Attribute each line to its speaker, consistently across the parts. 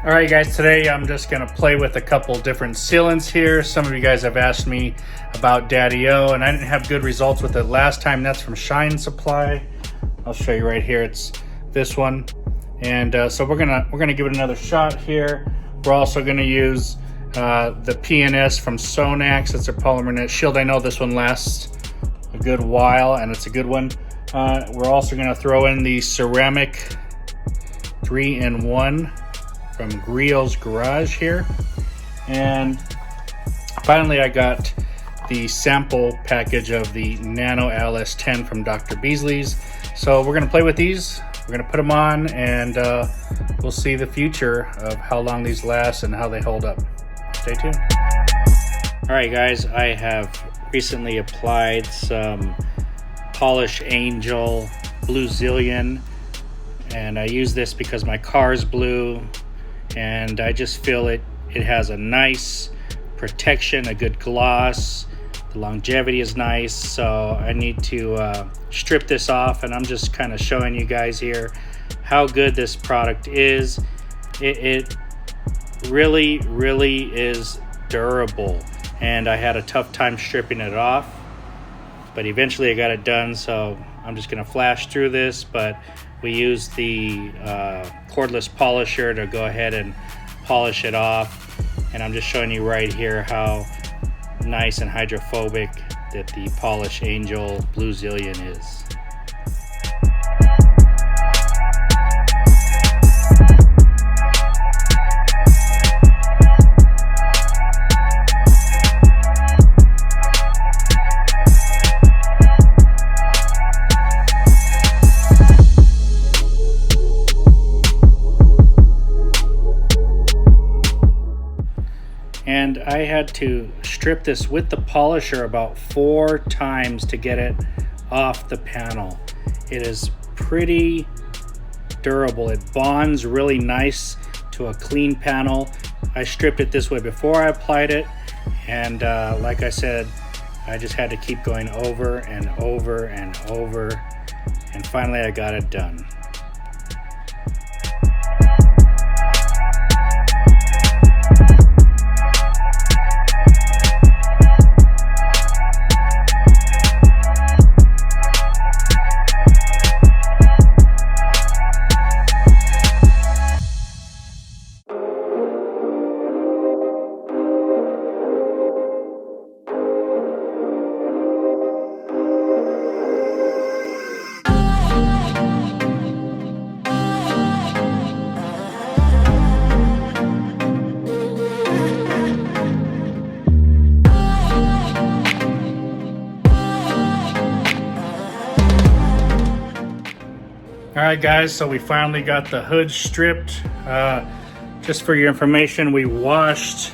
Speaker 1: Alright guys, today I'm just going to play with a couple different sealants here. Some of you guys have asked me about Daddy-O, and I didn't have good results with it last time. That's from Shine Supply. I'll show you right here. It's this one. And so we're gonna give it another shot here. We're also going to use the PNS from Sonax. It's a polymer net shield. I know this one lasts a good while, and it's a good one. We're also going to throw in the ceramic 3-in-1 from Griot's Garage here. And finally I got the sample package of the Nano LS10 from Dr. Beasley's. So we're going to play with these. We're going to put them on, and we'll see the future of how long these last and how they hold up. Stay tuned. Alright guys, I have recently applied some Polish Angel Blue Zillion, and I use this because my car's blue, and I just feel it has a nice protection, a good gloss. The longevity is nice, so I need to strip this off, and I'm just kind of showing you guys here how good this product is. It really is durable, and I had a tough time stripping it off, but eventually I got it done. So I'm just gonna flash through this, but we use the cordless polisher to go ahead and polish it off, and I'm just showing you right here how nice and hydrophobic that the Polish Angel Blue Zillion is. And I had to strip this with the polisher about 4 times to get it off the panel. It is pretty durable. It bonds really nice to a clean panel. I stripped it this way before I applied it, and like I said, I just had to keep going over and over and over, and finally I got it done. Alright guys, so we finally got the hood stripped. Just for your information, we washed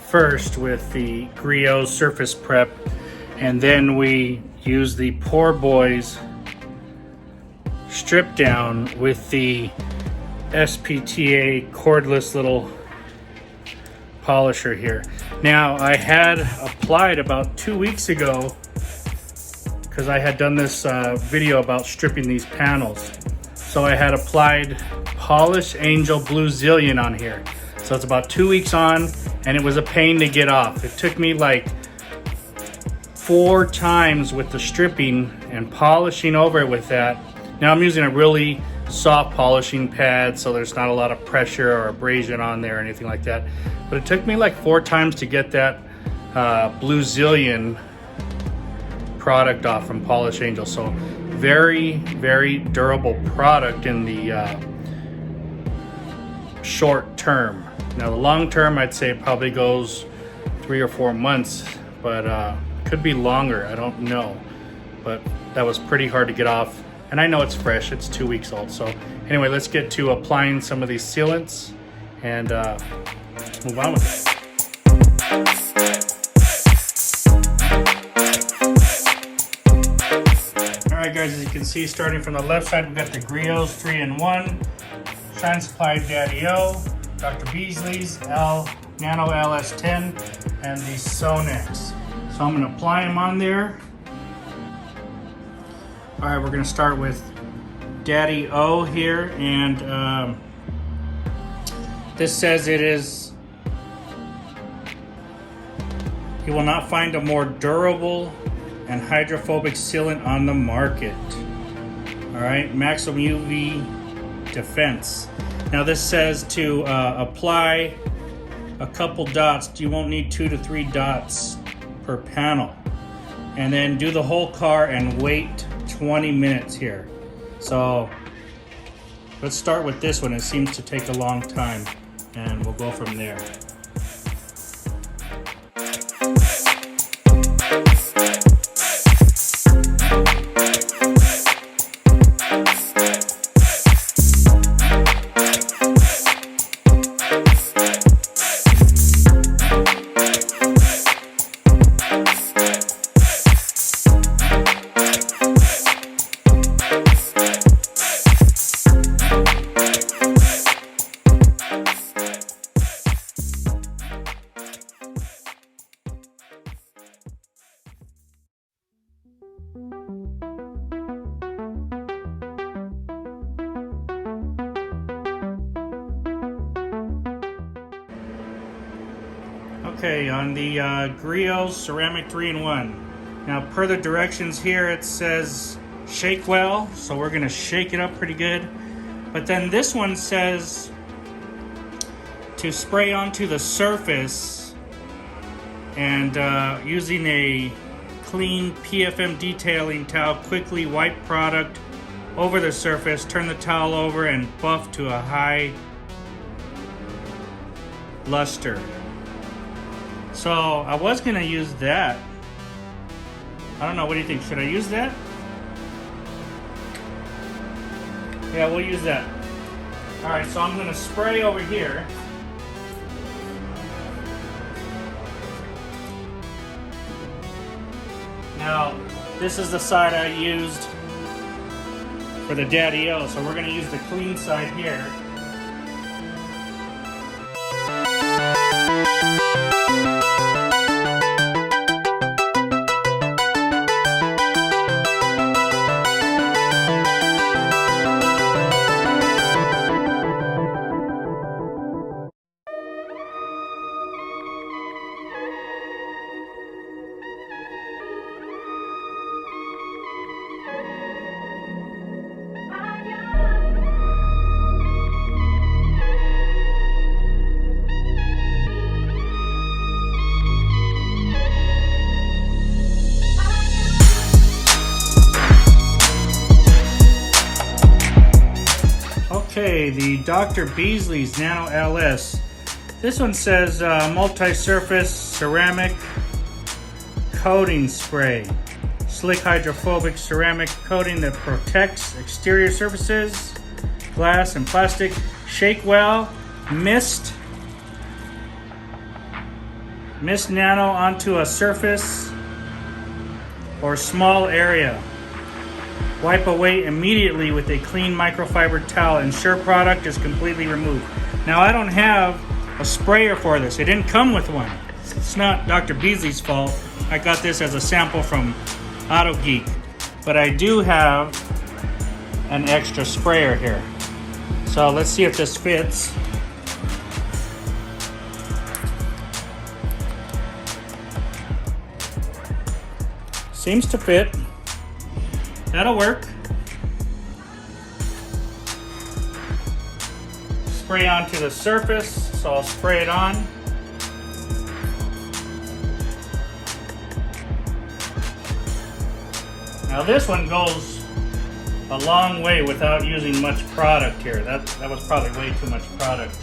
Speaker 1: first with the Griot Surface Prep, and then we used the Poor Boys strip down with the SPTA cordless little polisher here. Now, I had applied about 2 weeks ago, because I had done this video about stripping these panels. So I had applied Polish Angel Blue Zillion on here. So it's about 2 weeks on, and it was a pain to get off. It took me like 4 times with the stripping and polishing over it with that. Now I'm using a really soft polishing pad, so there's not a lot of pressure or abrasion on there or anything like that. But it took me like 4 times to get that Blue Zillion product off from Polish Angel. So very durable product in the short term. Now the long term, I'd say it probably goes 3 or 4 months, but could be longer, I don't know. But that was pretty hard to get off, and I know it's fresh, it's 2 weeks old. So anyway, let's get to applying some of these sealants and move on with it. Alright guys, as you can see, starting from the left side, we've got the Griot's 3-in-1, Shine Supply Daddy-O, Dr. Beasley's Nano LS10, and the Sonax. So I'm going to apply them on there. Alright, we're going to start with Daddy-O here, and This says it is, you will not find a more durable and hydrophobic sealant on the market. All right, maximum UV defense. Now this says to apply a couple dots. You won't need 2 to 3 dots per panel. And then do the whole car and wait 20 minutes here. So let's start with this one. It seems to take a long time, and we'll go from there. Okay, on the Griot's ceramic 3-in-1. Now, per the directions here, it says shake well, so we're gonna shake it up pretty good. But then this one says to spray onto the surface and using a clean PFM detailing towel, quickly wipe product over the surface, turn the towel over, and buff to a high luster. So I was gonna use that. I don't know, what do you think? Should I use that? Yeah, we'll use that. All right, so I'm gonna spray over here. Now, this is the side I used for the Daddy-O, so we're gonna use the clean side here. Okay, the Dr. Beasley's Nano LS. This one says multi-surface ceramic coating spray. Slick hydrophobic ceramic coating that protects exterior surfaces, glass and plastic. Shake well, mist nano onto a surface or small area. Wipe away immediately with a clean microfiber towel. Ensure product is completely removed. Now, I don't have a sprayer for this. It didn't come with one. It's not Dr. Beasley's fault. I got this as a sample from Auto Geek. But I do have an extra sprayer here. So let's see if this fits. Seems to fit. That'll work. Spray onto the surface, so I'll spray it on. Now this one goes a long way without using much product here. That was probably way too much product.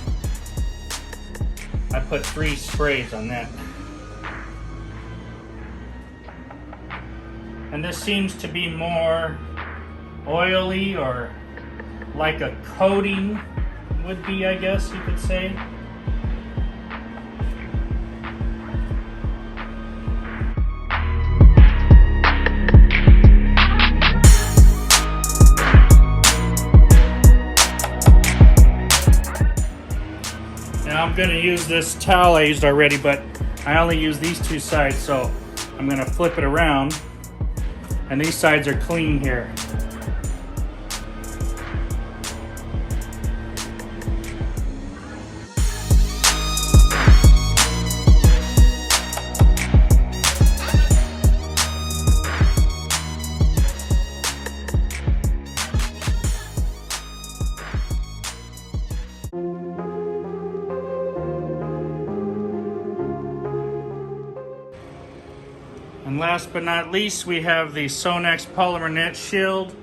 Speaker 1: I put 3 sprays on that. And this seems to be more oily, or like a coating would be, I guess you could say. Now I'm going to use this towel I used already, but I only use these 2 sides, so I'm going to flip it around. And these sides are clean here. And last but not least, we have the Sonax Polymer Net Shield.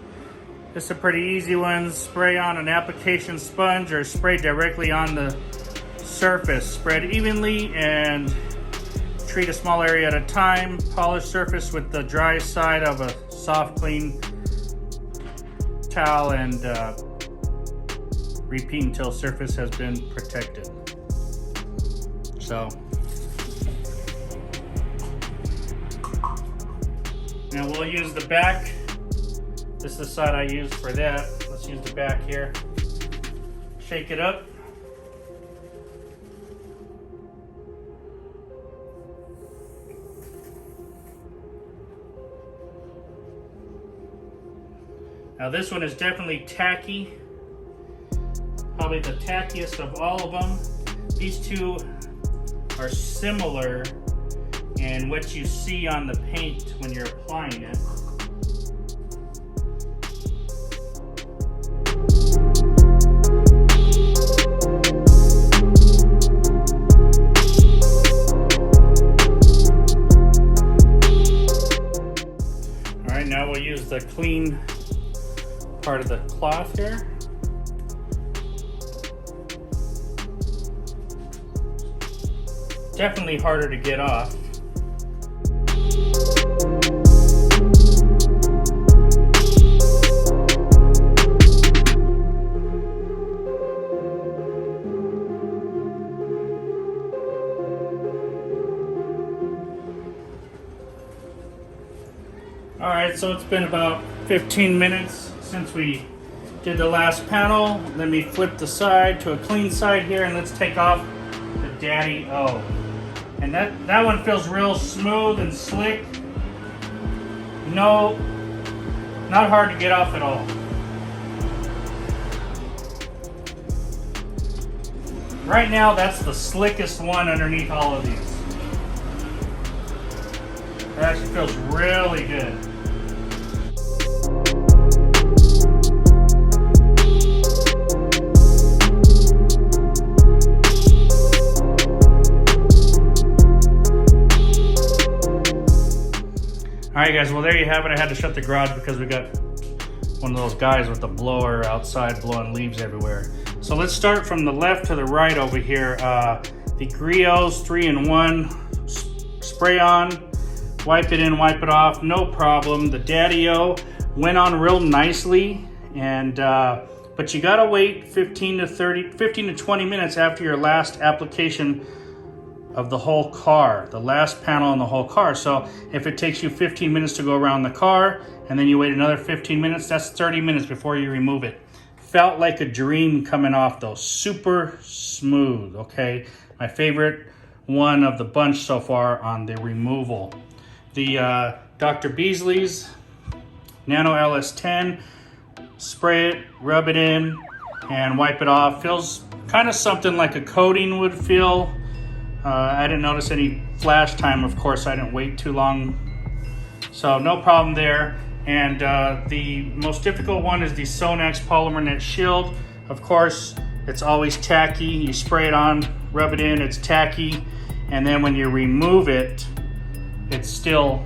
Speaker 1: This is a pretty easy one. Spray on an application sponge or spray directly on the surface. Spread evenly and treat a small area at a time. Polish surface with the dry side of a soft, clean towel and repeat until surface has been protected. So now we'll use the back. This is the side I used for that. Let's use the back here. Shake it up. Now this one is definitely tacky. Probably the tackiest of all of them. These two are similar in what you see on the paint when you're applying it. All right, now we'll use the clean part of the cloth here. Definitely harder to get off. All right, so it's been about 15 minutes since we did the last panel. Let me flip the side to a clean side here and let's take off the Daddy-O. And that one feels real smooth and slick. No, not hard to get off at all. Right now, that's the slickest one underneath all of these. It actually feels really good. Alright guys, well there you have it. I had to shut the garage because we got one of those guys with the blower outside blowing leaves everywhere. So let's start from the left to the right over here. The Griot's 3-in-1 spray on, wipe it in, wipe it off, no problem. The Daddy-O went on real nicely, and but you gotta wait 15 to 20 minutes after your last application of the whole car, the last panel in the whole car. So if it takes you 15 minutes to go around the car and then you wait another 15 minutes, that's 30 minutes before you remove it. Felt like a dream coming off though, super smooth, okay? My favorite one of the bunch so far on the removal. The Dr. Beasley's Nano LS10, spray it, rub it in, and wipe it off. Feels kind of something like a coating would feel. I didn't notice any flash time, of course. I didn't wait too long, so no problem there. And the most difficult one is the Sonax Polymer Net Shield. Of course, it's always tacky. You spray it on, rub it in, it's tacky, and then when you remove it, it's still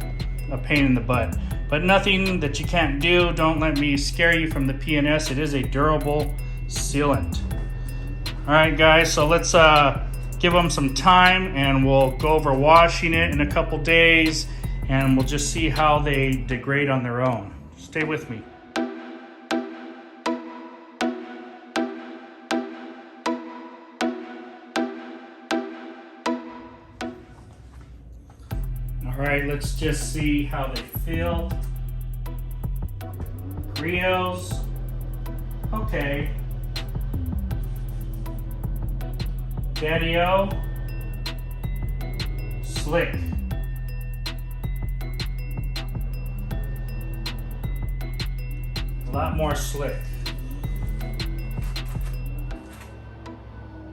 Speaker 1: a pain in the butt. But nothing that you can't do. Don't let me scare you from the PNS. It is a durable sealant. All right, guys, so let's give them some time and we'll go over washing it in a couple days and we'll just see how they degrade on their own. Stay with me. All right, let's just see how they feel. Griot's, okay. Daddy-O, slick. A lot more slick.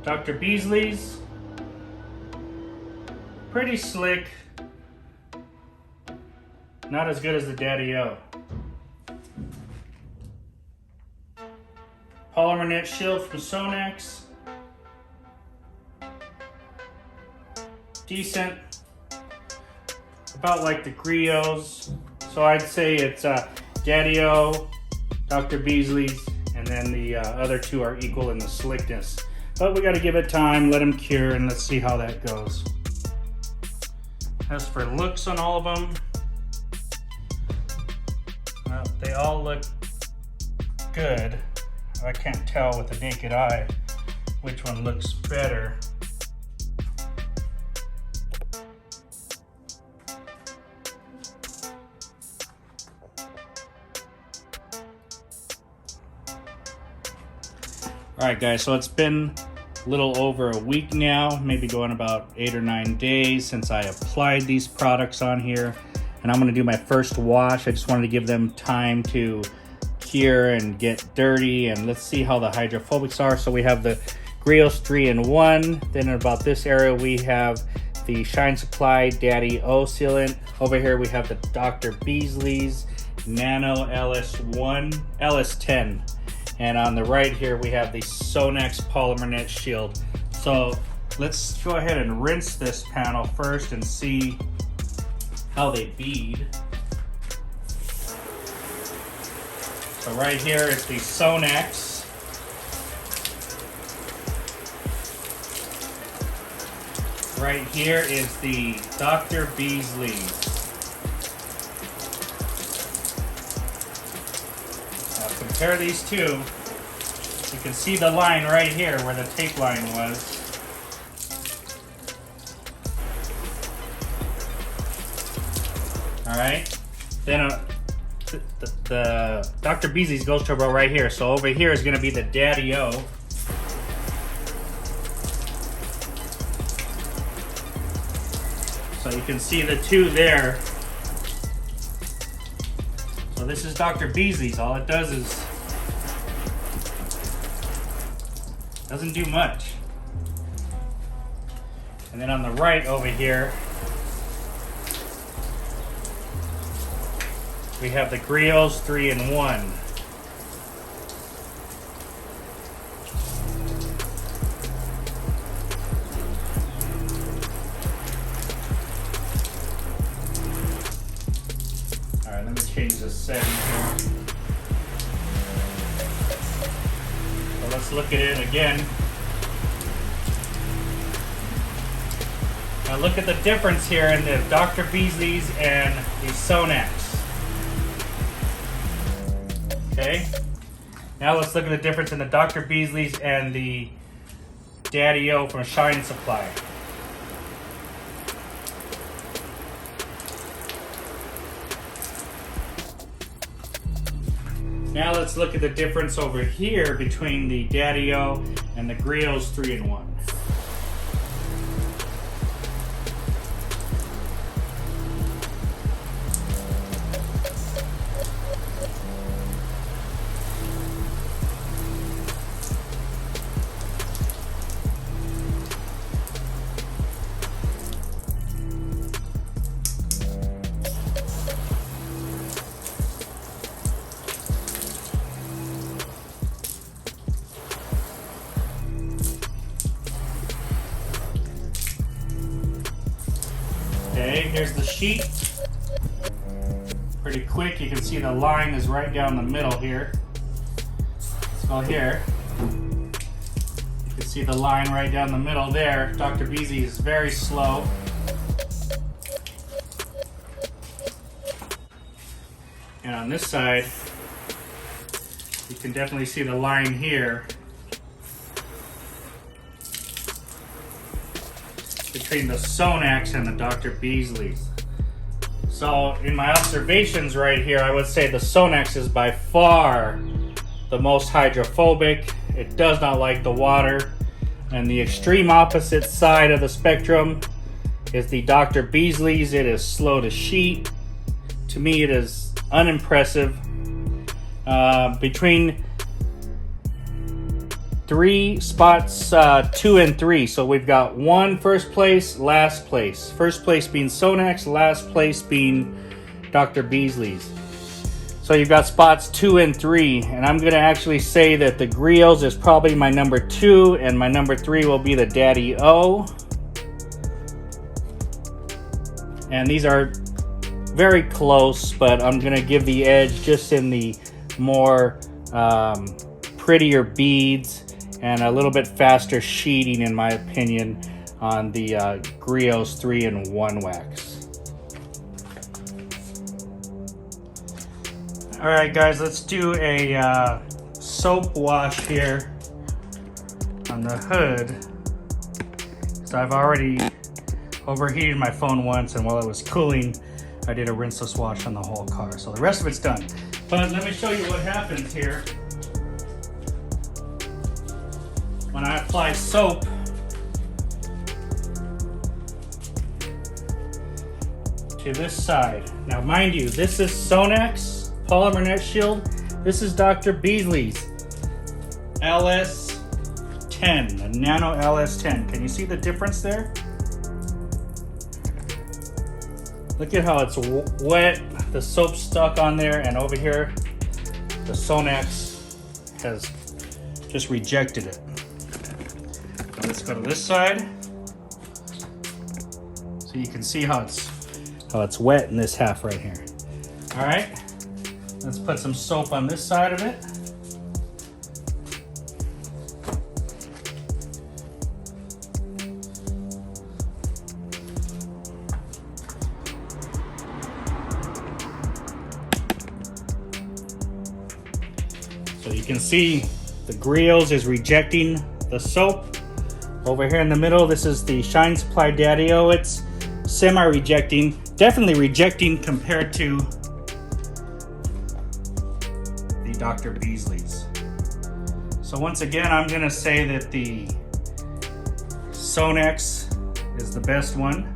Speaker 1: Dr. Beasley's, pretty slick. Not as good as the Daddy-O. Polymer Net Shield from Sonax, decent, about like the Griot's. So I'd say it's Daddy-O, Dr. Beasley's, and then the other two are equal in the slickness. But we got to give it time, let them cure, and let's see how that goes. As for looks on all of them, they all look good. I can't tell with the naked eye which one looks better. Alright guys, so it's been a little over a week now, maybe going about 8 or 9 days since I applied these products on here. And I'm going to do my first wash. I just wanted to give them time to cure and get dirty, and let's see how the hydrophobics are. So we have the Griot's 3-in-1. Then about this area we have the Shine Supply Daddy-O sealant. Over here we have the Dr. Beasley's Nano LS10. And on the right here, we have the Sonax Polymer Net Shield. So let's go ahead and rinse this panel first and see how they bead. So right here is the Sonax. Right here is the Dr. Beasley's. Compare these two. You can see the line right here where the tape line was. Alright. Then the Dr. Beasley's goes to about right here. So over here is going to be the Daddy-O. So you can see the two there. So this is Dr. Beasley's. All it does is doesn't do much. And then on the right over here, we have the Griot's 3-in-1. Alright, let me change the setting here. So let's look at it again. Now look at the difference here in the Dr. Beasley's and the Sonax. Okay, now let's look at the difference in the Dr. Beasley's and the Daddy-O from Shine Supply. Now let's look at the difference over here between the Daddy-O and the Griot's 3-in-1. Okay, here's the sheet. Pretty quick, you can see the line is right down the middle here. Let's go here. You can see the line right down the middle there. Dr. Beasley is very slow. And on this side, you can definitely see the line here between the Sonax and the Dr. Beasley's. So in my observations right here, I would say the Sonax is by far the most hydrophobic. It does not like the water. And the extreme opposite side of the spectrum is the Dr. Beasley's. It is slow to sheet. To me, it is unimpressive. Between three spots, 2 and 3. So we've got 1 first place, last place. First place being Sonax, last place being Dr. Beasley's. So you've got spots 2 and 3, and I'm gonna actually say that the Griot's is probably my number 2, and my number 3 will be the Daddy-O. And these are very close, but I'm gonna give the edge just in the more prettier beads and a little bit faster sheeting, in my opinion, on the Griot's 3-in-1 wax. All right, guys, let's do a soap wash here on the hood. So I've already overheated my phone once, and while it was cooling, I did a rinseless wash on the whole car. So the rest of it's done. But let me show you what happens here when I apply soap. To this side. Now, mind you, this is Sonax Polymer Net Shield. This is Dr. Beasley's LS10, the Nano LS10. Can you see the difference there? Look at how it's wet, the soap stuck on there, and over here, the Sonax has just rejected it. So let's go to this side. So you can see how it's wet in this half right here. All right, let's put some soap on this side of it. So you can see the Griot's is rejecting the soap. Over here in the middle, this is the Shine Supply Daddy-O. It's semi-rejecting, definitely rejecting compared to the Dr. Beasley's. So once again, I'm gonna say that the Sonax is the best one.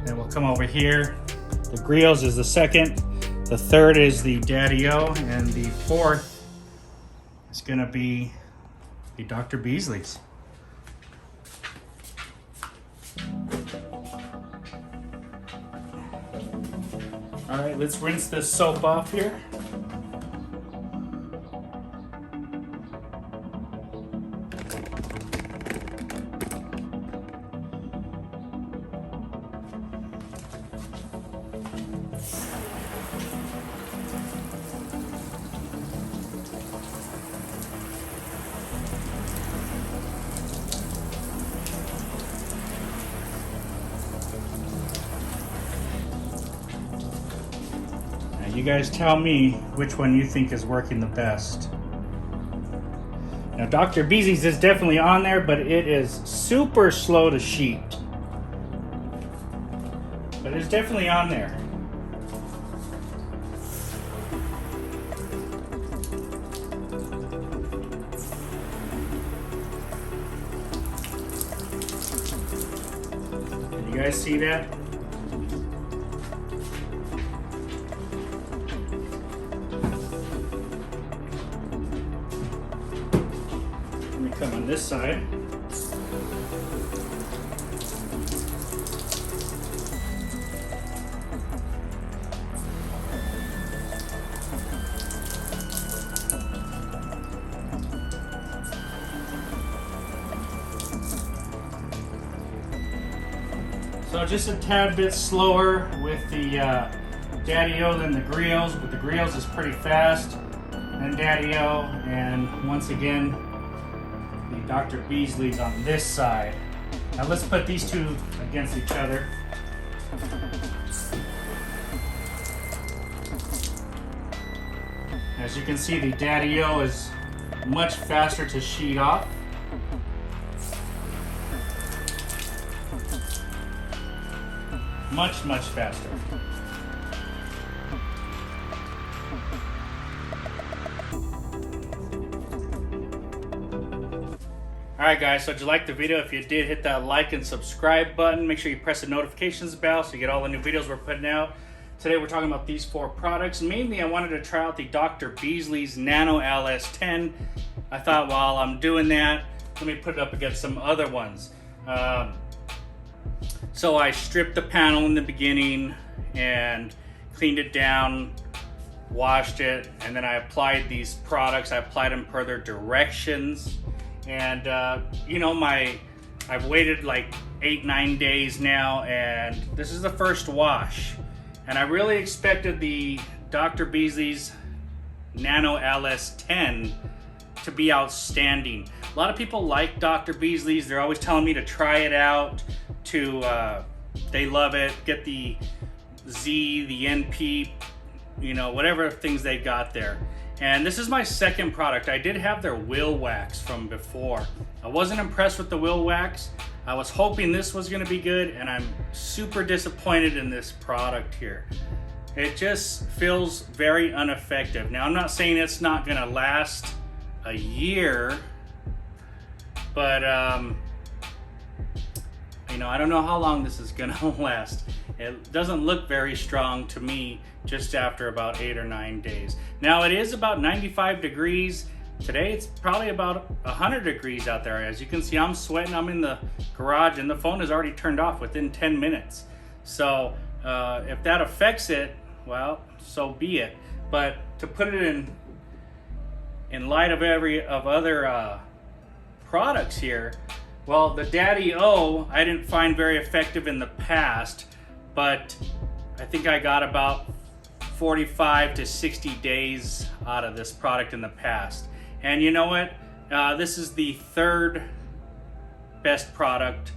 Speaker 1: Then we'll come over here. The Griot's is the second. The third is the Daddy-O, and the fourth is gonna be the Dr. Beasley's. All right, let's rinse this soap off here. You guys tell me which one you think is working the best. Now, Dr. Beasley's is definitely on there, but it is super slow to sheet. But it's definitely on there. Can you guys see that? Come on this side. So just a tad bit slower with the Daddy-O than the Griot's, but the Griot's is pretty fast, and Daddy-O, and once again, the Dr. Beasley's on this side. Now let's put these two against each other. As you can see, the Daddy-O is much faster to sheet off. Much faster. Alright guys, so did you like the video? If you did, hit that like and subscribe button. Make sure you press the notifications bell so you get all the new videos we're putting out. Today we're talking about these 4 products. Mainly I wanted to try out the Dr. Beasley's Nano LS10. I thought while I'm doing that, let me put it up against some other ones. So I stripped the panel in the beginning and cleaned it down, washed it, and then I applied these products. I applied them per their directions. And you know, my I've waited like 8-9 days now, and this is the first wash. And I really expected the Dr. Beasley's Nano LS10 to be outstanding. A lot of people like Dr. Beasley's. They're always telling me to try it out, they love it. Get the Z, the NP, you know, whatever things they got there. And this is my second product. I did have their wheel wax from before. I wasn't impressed with the wheel wax. I was hoping this was gonna be good, and I'm super disappointed in this product here. It just feels very ineffective. Now, I'm not saying it's not gonna last a year, but you know, I don't know how long this is gonna last. It doesn't look very strong to me just after about 8 or 9 days. Now, it is about 95 degrees. Today it's probably about 100 degrees out there. As you can see, I'm sweating. I'm in the garage and the phone is already turned off within 10 minutes. So if that affects it, well, so be it. But to put it in light of other products here, well, the Daddy O I didn't find very effective in the past, but I think I got about 45 to 60 days out of this product in the past. And you know what? This is the third best product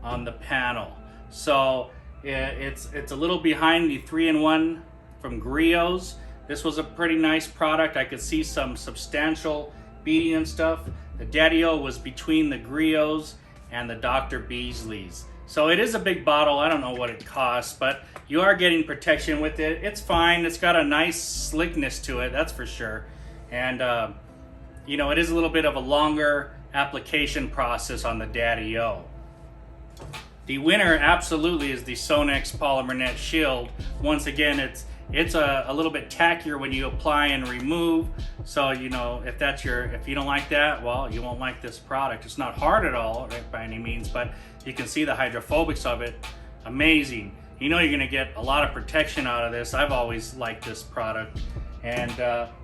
Speaker 1: on the panel. So it's a little behind the 3-in-1 from Griot's. This was a pretty nice product. I could see some substantial beading and stuff. The Daddy O was between the Griot's and the Dr. Beasley's. So it is a big bottle. I don't know what it costs, but you are getting protection with it. It's fine. It's got a nice slickness to it, that's for sure. And you know, it is a little bit of a longer application process on the Daddy O. The winner absolutely is the Sonex Polymer Net Shield. Once again, it's a little bit tackier when you apply and remove. So, you know, if you don't like that, well, you won't like this product. It's not hard at all, right, by any means, but you can see the hydrophobics of it. Amazing. You know, you're gonna get a lot of protection out of this. I've always liked this product. And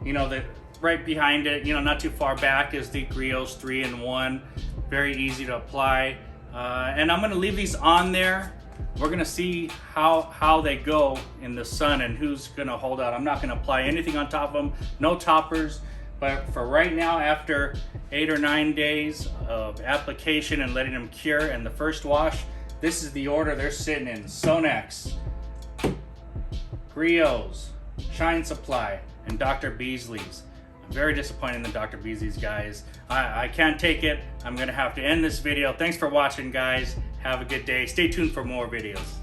Speaker 1: you know, right behind it, you know, not too far back, is the Griot's 3-in-1. Very easy to apply. And I'm gonna leave these on there. We're gonna see how they go in the sun and who's gonna hold out. I'm not gonna apply anything on top of them, no toppers. But for right now, after 8 or 9 days of application and letting them cure and the first wash, this is the order they're sitting in. Sonex, Griot's, Shine Supply, and Dr. Beasley's. I'm very disappointed in the Dr. Beasley's, guys. I can't take it. I'm gonna have to end this video. Thanks for watching, guys. Have a good day. Stay tuned for more videos.